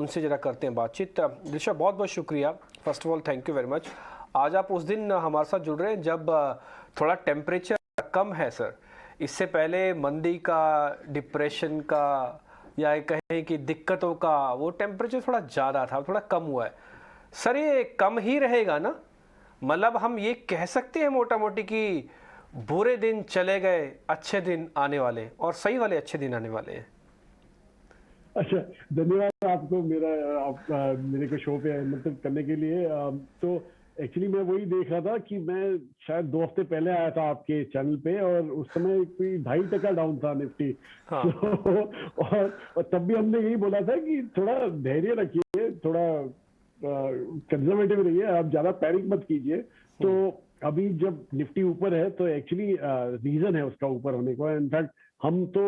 उनसे जरा करते हैं बातचीत। दिशा, बहुत बहुत शुक्रिया, first of all thank you very much. आज आप उस दिन हमारे साथ जुड़ रहे हैं जब थोड़ा टेम्परेचर कम है सर। इससे पहले मंदी का, डिप्रेशन का, या कहें कि दिक्कतों का वो टेम्परेचर थोड़ा ज़्यादा था, थोड़ा कम हुआ है सर। ये कम ही रहेगा ना? मतलब हम ये कह सकते हैं मोटा मोटी कि बुरे दिन चले गए, अच्छे दिन आने वाले, और सही वाले अच्छे दिन आने वाले हैं। अच्छा, धन्यवाद आपको मेरे को शो पे मतलब करने के लिए। तो एक्चुअली मैं वही देख रहा था कि मैं शायद 2 हफ्ते पहले आया था आपके चैनल पे, और उस समय कोई 2.5% डाउन था निफ्टी। हाँ। और तब भी हमने यही बोला था कि थोड़ा धैर्य रखिए, थोड़ा कंजर्वेटिव रहिए, आप ज्यादा पैनिक मत कीजिए। तो अभी जब निफ्टी ऊपर है तो एक्चुअली रीजन है उसका ऊपर होने को। इनफैक्ट हम तो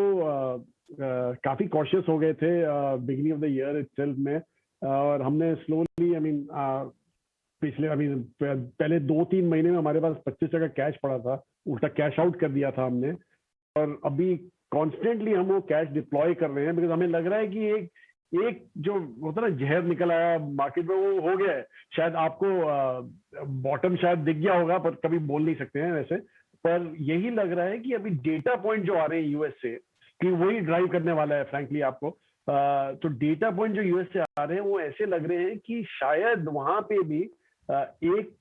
काफी कॉशियस हो गए थे beginning of the year itself में, और हमने स्लोली पिछले पहले 2-3 महीने में हमारे पास 25% कैश पड़ा था, उल्टा कैश आउट कर दिया था हमने। और अभी कॉन्स्टेंटली हम वो कैश डिप्लॉय कर रहे हैं, बिकॉज हमें लग रहा है कि एक एक जो होता है ना, जहर निकल आया मार्केट में, वो हो गया है। शायद आपको बॉटम शायद दिख गया होगा, पर कभी बोल नहीं सकते हैं वैसे। पर यही लग रहा है कि अभी डेटा पॉइंट जो आ रहे हैं यूएस से, कि वही ड्राइव करने वाला है फ्रैंकली आपको। तो डेटा पॉइंट जो यूएस से आ रहे हैं वो ऐसे लग रहे हैं कि शायद वहां पे भी एक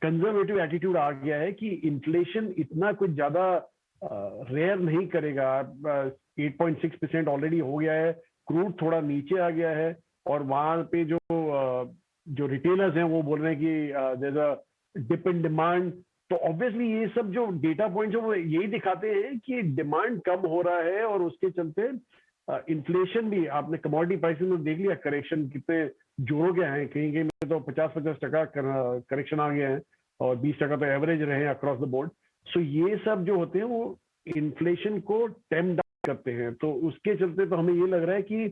कंजर्वेटिव एटीट्यूड आ गया है कि इन्फ्लेशन इतना कुछ ज्यादा रेयर नहीं करेगा। 8.6% ऑलरेडी हो गया है, क्रूड थोड़ा नीचे आ गया है, और वहां पे जो रिटेलर्स हैं वो बोल रहे हैं कि there a dip in demand. तो ऑब्वियसली ये सब जो डेटा पॉइंट्स हैं वो यही दिखाते हैं कि डिमांड कम हो रहा है, और उसके चलते इन्फ्लेशन भी, आपने कमोडिटी प्राइसेस में देख लिया करेक्शन कितने जोरों के हैं। कहीं कहीं में तो 50-50% करेक्शन आ गए हैं, और 20% तो एवरेज रहे हैं अक्रॉस द बोर्ड। सो ये सब जो होते हैं वो इन्फ्लेशन को टेम डाउन करते हैं। तो उसके चलते तो हमें ये लग रहा है कि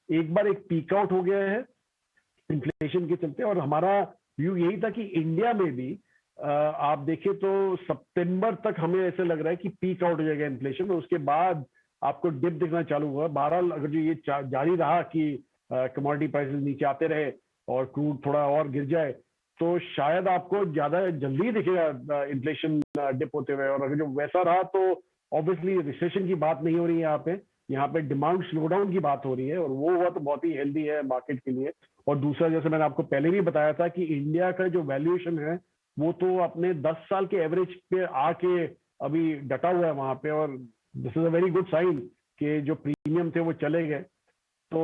एक बार एक पीक आउट हो गया है इन्फ्लेशन के चलते। और हमारा व्यू यही था कि इंडिया में भी आप देखें तो सितंबर तक हमें ऐसे लग रहा है कि पीक आउट हो जाएगा इन्फ्लेशन, और उसके बाद आपको डिप दिखना चालू हुआ। बहरहाल अगर जो ये जारी रहा कि कमोडिटी प्राइसेस नीचे आते रहे और क्रूड थोड़ा और गिर जाए, तो शायद आपको ज्यादा जल्दी दिखेगा इन्फ्लेशन डिप होते हुए। और अगर जो वैसा रहा तो ऑब्वियसली रिसेशन की बात नहीं हो रही है यहाँ पे डिमांड स्लोडाउन की बात हो रही है, और वो हुआ तो बहुत ही हेल्दी है मार्केट के लिए। और दूसरा, जैसे मैंने आपको पहले भी बताया था कि इंडिया का जो वैल्यूएशन है वो तो अपने 10 साल के एवरेज पे आके अभी डटा हुआ है वहां पे। और this is a very good sign कि जो प्रीमियम थे वो चले गए। तो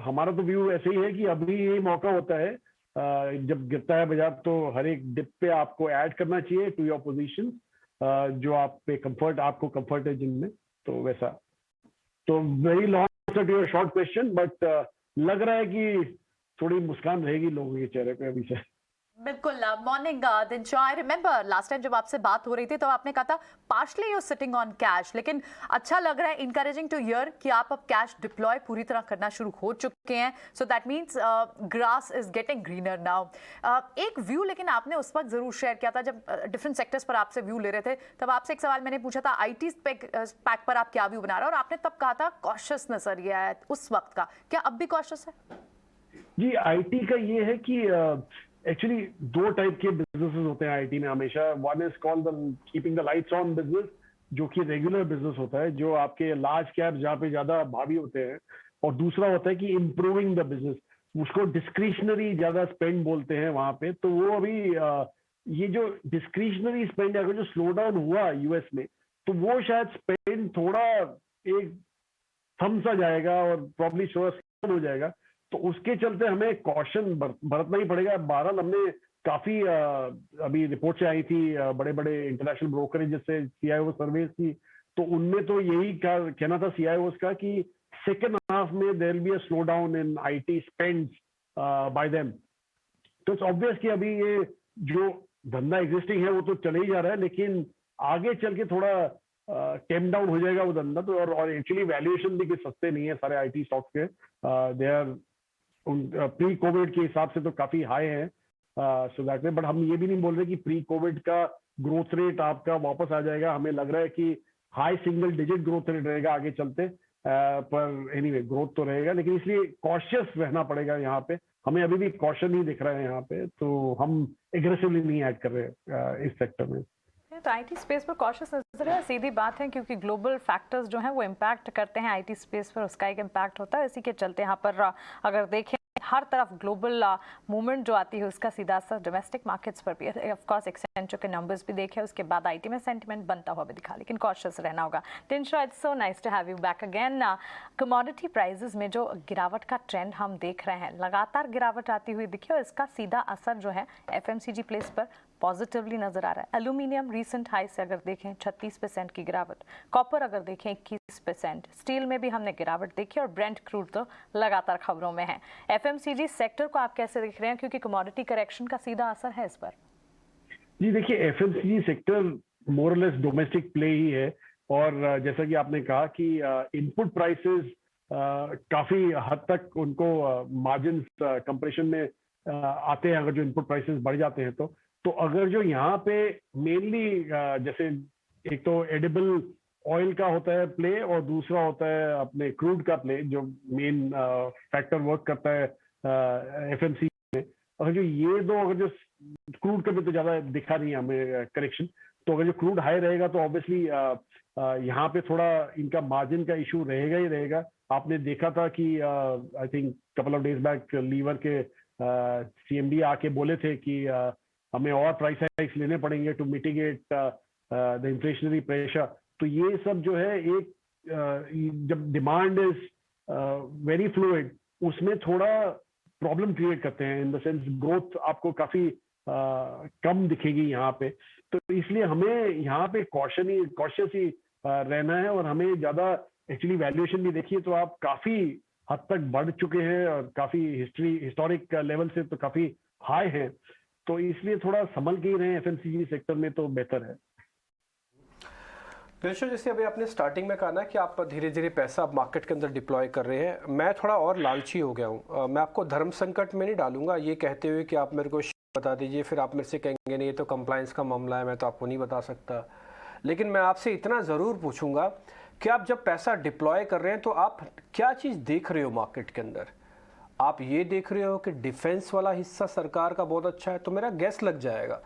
हमारा तो व्यू ऐसे ही है कि अभी यही मौका होता है, जब गिरता है बाजार तो हर एक डिप पे आपको ऐड करना चाहिए टू योर पोजीशन, जो आप पे आपको कंफर्ट है जिनमें। तो वैसा, तो very long answer to your short question, but लग रहा है कि थोड़ी मुस्कान रहेगी लोगों के चेहरे पे अभी से। बिल्कुल। Morning Dinshaw, I remember last time जब आपसे बात हो रही थी तो आपने कहा था partially you sitting on cash, लेकिन अच्छा लग रहा है, इनकरेजिंग टू हियर कि आप अब कैश डिप्लॉय पूरी तरह करना शुरू हो चुके हैं। So that means grass is getting greener now. एक व्यू लेकिन आपने उस वक्त जरूर शेयर किया था जब डिफरेंट सेक्टर्स पर आपसे व्यू ले रहे थे, तब आपसे एक सवाल मैंने पूछा था आईटी पैक पर आप क्या व्यू बना रहे हो, और आपने तब कहा था कॉशियस नजरिया है उस वक्त का। क्या अब भी कॉशियस है? जी, आईटी का ये है कि एक्चुअली 2 टाइप के बिजनेसेस होते हैं आईटी में हमेशा। One is called the keeping the lights on business, जो कि रेगुलर बिजनेस होता है, जो आपके लार्ज कैप जहाँ पे ज्यादा भावी होते हैं। और दूसरा होता है कि इम्प्रूविंग द बिजनेस, उसको डिस्क्रिशनरी ज्यादा स्पेंड बोलते हैं वहां पे। तो वो अभी ये जो डिस्क्रिशनरी स्पेंड अगर जो स्लो डाउन हुआ यूएस में, तो वो शायद स्पेंड थोड़ा एक थम सा जाएगा और प्रॉब्ली थोड़ा हो जाएगा। तो उसके चलते हमें कॉशन बरतना ही पड़ेगा। बहरहाल हमने काफी अभी रिपोर्ट से आई थी बड़े बड़े इंटरनेशनल ब्रोकरेज जैसे सीआईओ सर्वेज की, तो उनमें तो यही कहना था सीआईओ का कि सेकेंड हाफ में there will be a slowdown in IT spends by them. तो इट्स ऑब्वियस कि अभी ये जो धंधा एग्जिस्टिंग है वो तो चले ही जा रहा है, लेकिन आगे चल के थोड़ा टेम डाउन हो जाएगा वो धंधा। तो और एक्चुअली वैल्यूएशन भी कुछ सस्ते नहीं है सारे आईटी स्टॉक्स के। दे आर प्री कोविड के हिसाब से तो काफी हाई है। सो दैट में, बट हम ये भी नहीं बोल रहे कि प्री कोविड का ग्रोथ रेट आपका वापस आ जाएगा। हमें लग रहा है कि high single digit growth rate रहेगा आगे चलते। पर एनीवे ग्रोथ तो रहेगा, लेकिन इसलिए कॉशियस रहना पड़ेगा यहाँ पे। हमें अभी भी कॉशन ही दिख रहा है यहाँ पे, तो हम एग्रेसिवली नहीं ऐड कर रहे हैं इस सेक्टर में। तो आईटी स्पेस पर कॉशियस नजर है, सीधी बात है, क्योंकि ग्लोबल फैक्टर्स जो हैं वो इम्पैक्ट करते हैं आईटी स्पेस पर, उसका एक इम्पैक्ट होता है। इसी के चलते यहाँ पर अगर देखें हर तरफ ग्लोबल मूवमेंट जो आती है उसका सीधा असर डोमेस्टिक मार्केट्स पर भी है। ऑफ कोर्स एक्सेंचर के नंबर्स भी देखे, उसके बाद आईटी में सेंटिमेंट बनता हुआ भी दिखा, लेकिन कॉशियस रहना होगा। Tinsha, it's so nice to have you back again. Commodity prices में जो गिरावट का ट्रेंड हम देख रहे हैं, लगातार गिरावट आती हुई दिखी, और इसका सीधा असर जो है एफएमसीजी प्लेस पर पॉजिटिवली नजर आ रहा है। एल्यूमिनियम रीसेंट हाई से अगर देखें 36% की गिरावट, कॉपर अगर देखें 21%, स्टील में भी हमने गिरावट देखी, और ब्रेंट क्रूड तो लगातार खबरों में है। एफएमसीजी सेक्टर को आप कैसे देख रहे हैं, क्योंकि कमोडिटी करेक्शन का सीधा असर है इस पर? जी देखिए, एफएमसीजी सेक्टर मोरलेस डोमेस्टिक प्ले ही है, और जैसा कि आपने कहा कि इनपुट प्राइसेस काफी हद तक उनको मार्जिन कंप्रेशन में आते हैं अगर जो इनपुट प्राइसेस बढ़ जाते हैं। तो अगर जो यहाँ पे मेनली जैसे एक तो एडिबल ऑयल का होता है प्ले, और दूसरा होता है अपने क्रूड का प्ले, जो मेन फैक्टर वर्क करता है एफएमसी में। अगर जो ये दो, अगर जो क्रूड का भी तो ज्यादा दिखा नहीं है हमें करेक्शन, तो अगर जो क्रूड हाई रहेगा तो ऑब्वियसली यहाँ पे थोड़ा इनका मार्जिन का इशू रहेगा ही रहेगा। आपने देखा था कि I think couple of days back Lever के सीएमडी आके बोले थे कि हमें और प्राइस हाइक्स लेने पड़ेंगे to mitigate the inflationary pressure. तो ये सब जो है एक जब डिमांड इज वेरी फ्लूइड, उसमें थोड़ा प्रॉब्लम क्रिएट करते हैं, इन द सेंस ग्रोथ आपको काफी कम दिखेगी यहाँ पे। तो इसलिए हमें यहाँ पे कॉशियस ही रहना है, और हमें ज्यादा एक्चुअली वैल्यूएशन भी देखिए तो आप काफी हद तक बढ़ चुके हैं, और काफी हिस्टोरिक लेवल से तो काफी हाई है। तो इसलिए थोड़ा संभल के ही रहे एफएमसीजी सेक्टर में तो बेहतर है। दिलशो, जैसे अभी आपने स्टार्टिंग में कहा ना कि आप धीरे धीरे पैसा आप मार्केट के अंदर डिप्लॉय कर रहे हैं, मैं थोड़ा और लालची हो गया हूँ। मैं आपको धर्म संकट में नहीं डालूंगा ये कहते हुए कि आप मेरे को बता दीजिए, फिर आप मेरे से कहेंगे नहीं ये तो कंप्लायंस का मामला है, मैं तो आपको नहीं बता सकता। लेकिन मैं आपसे इतना ज़रूर पूछूंगा कि आप जब पैसा डिप्लॉय कर रहे हैं तो आप क्या चीज़ देख रहे हो मार्केट के अंदर? आप ये देख रहे हो कि डिफेंस वाला हिस्सा सरकार का बहुत अच्छा है, तो मेरा गैस लग जाएगा।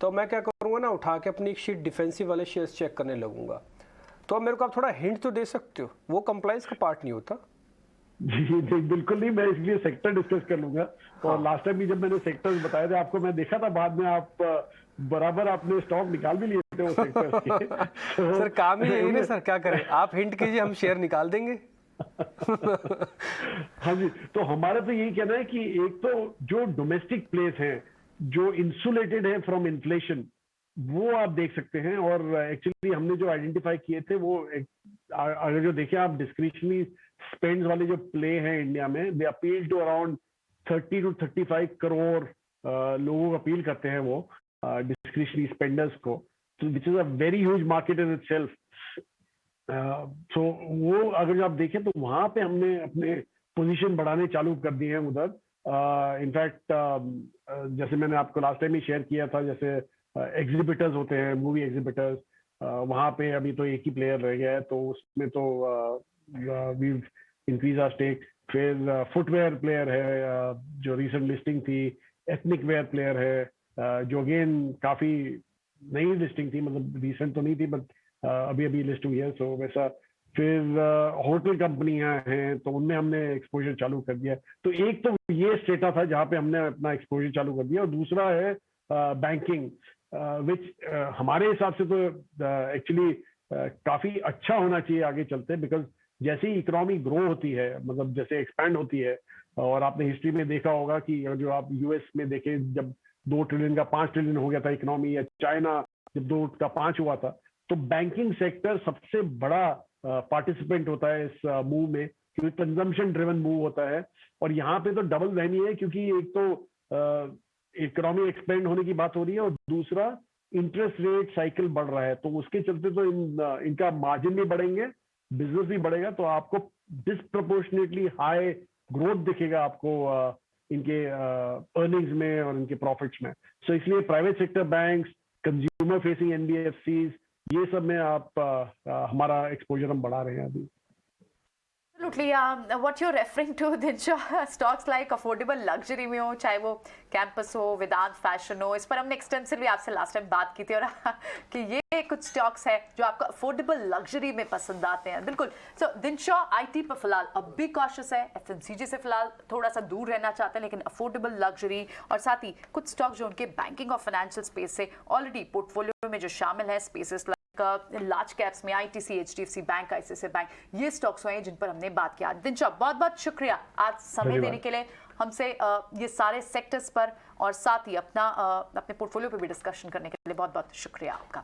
तो मैं क्या करूँगा ना, उठा के अपनी एक शीट डिफेंसिव वाले शेयर्स चेक करने लगूंगा। तो अब मेरे को आप थोड़ा हिंट तो दे सकते हो, वो कंप्लायंस का पार्ट नहीं होता। जी बिल्कुल नहीं, मैं इसलिए सेक्टर डिस्कस कर लूंगा। हाँ। और लास्ट टाइम भी जब मैंने सेक्टर्स बताए थे आपको, मैं देखा था बाद में आप बराबर आपने स्टॉक निकाल भी लिए थे वो सेक्टर्स के। तो सर काम ही यही ना सर, क्या करें, आप हिंट कीजिए, हम शेयर निकाल देंगे। हाँ जी, तो हमारा तो यही कहना है कि एक तो जो डोमेस्टिक प्लेस हैं जो इंसुलेटेड है फ्रॉम इन्फ्लेशन, वो आप देख सकते हैं। और एक्चुअली हमने जो आइडेंटिफाई किए थे वो अगर जो देखें आप डिस्क्रिशनरी स्पेंड्स वाले जो प्ले हैं इंडिया में, they appeal to around 30 to 35 crore लोगों को अपील करते हैं वो डिस्क्रिशनरी स्पेंडर्स को, which is a very huge market in itself. So वो अगर आप देखें तो वहां पे हमने अपने पोजीशन बढ़ाने चालू कर दिए हैं उधर। इनफैक्ट जैसे मैंने आपको लास्ट टाइम ही शेयर किया था, जैसे एग्जिबिटर्स होते हैं, मूवी एग्जिबिटर्स, वहां पे अभी तो एक ही प्लेयर रह गया है, तो उसमें तो वी इंक्रीज आवर स्टेक। फिर फुटवेयर प्लेयर है जो रिसेंट लिस्टिंग थी, एथनिक वेयर प्लेयर है जो अगेन काफी नई लिस्टिंग थी, मतलब रिसेंट तो नहीं थी बट अभी अभी लिस्ट हुई है, सो वैसा। फिर होटल कंपनियां हैं तो उनमें हमने एक्सपोजर चालू कर दिया। तो एक तो ये स्टेटा था जहाँ पे हमने अपना एक्सपोजर चालू कर दिया, और दूसरा है बैंकिंग, विच हमारे हिसाब से तो एक्चुअली काफी अच्छा होना चाहिए आगे चलते, बिकॉज जैसे ही इकोनॉमी ग्रो होती है, मतलब जैसे एक्सपैंड होती है, और आपने हिस्ट्री में देखा होगा कि जो आप यूएस में देखें जब 2 ट्रिलियन का 5 ट्रिलियन हो गया था इकोनॉमी, या चाइना जब 2 का 5 हुआ था, तो बैंकिंग सेक्टर सबसे बड़ा पार्टिसिपेंट होता है इस मूव में, क्योंकि कंजम्पशन ड्रिवन मूव होता है। और यहाँ पे तो डबल वहमी है, क्योंकि एक तो इकोनॉमी एक्सपेंड होने की बात हो रही है, और दूसरा इंटरेस्ट रेट साइकिल बढ़ रहा है, तो उसके चलते तो इनका मार्जिन भी बढ़ेंगे, बिजनेस भी बढ़ेगा, तो आपको डिसप्रोपोर्शनेटली हाई ग्रोथ दिखेगा आपको इनके अर्निंग्स में और इनके प्रॉफिट्स में। सो इसलिए private sector banks, consumer facing NBFCs, ये सब में आप हमारा एक्सपोजर हम बढ़ा रहे हैं अभी। Absolutely. What you're referring to, Dinsha, stocks like affordable luxury में हो, चाहे वो कैंपस हो, वेदांत फैशन हो, इस पर हमने एक्सटेंसिवली आपसे लास्ट टाइम बात की थी और कि ये कुछ स्टॉक्स है जो आपको अफोर्डेबल लग्जरी में पसंद आते हैं। बिल्कुल। सो दिनशा आईटी पर फिलहाल अब भी कॉशियस है, एफएमसीजी से फिलहाल थोड़ा सा दूर रहना चाहते हैं, लेकिन अफोर्डेबल लग्जरी और साथ ही कुछ स्टॉक जो उनके बैंकिंग और फाइनेंशियल स्पेस से ऑलरेडी पोर्टफोलियो में जो शामिल है, स्पेसेस लार्ज कैप्स में ITC, HDFC bank, ICICI bank, ये स्टॉक्स हुए हैं जिन पर हमने बात किया। दिनशा, बहुत बहुत शुक्रिया आज समय देने के लिए, हमसे ये सारे सेक्टर्स पर और साथ ही अपने पोर्टफोलियो पर भी डिस्कशन करने के लिए बहुत बहुत शुक्रिया आपका।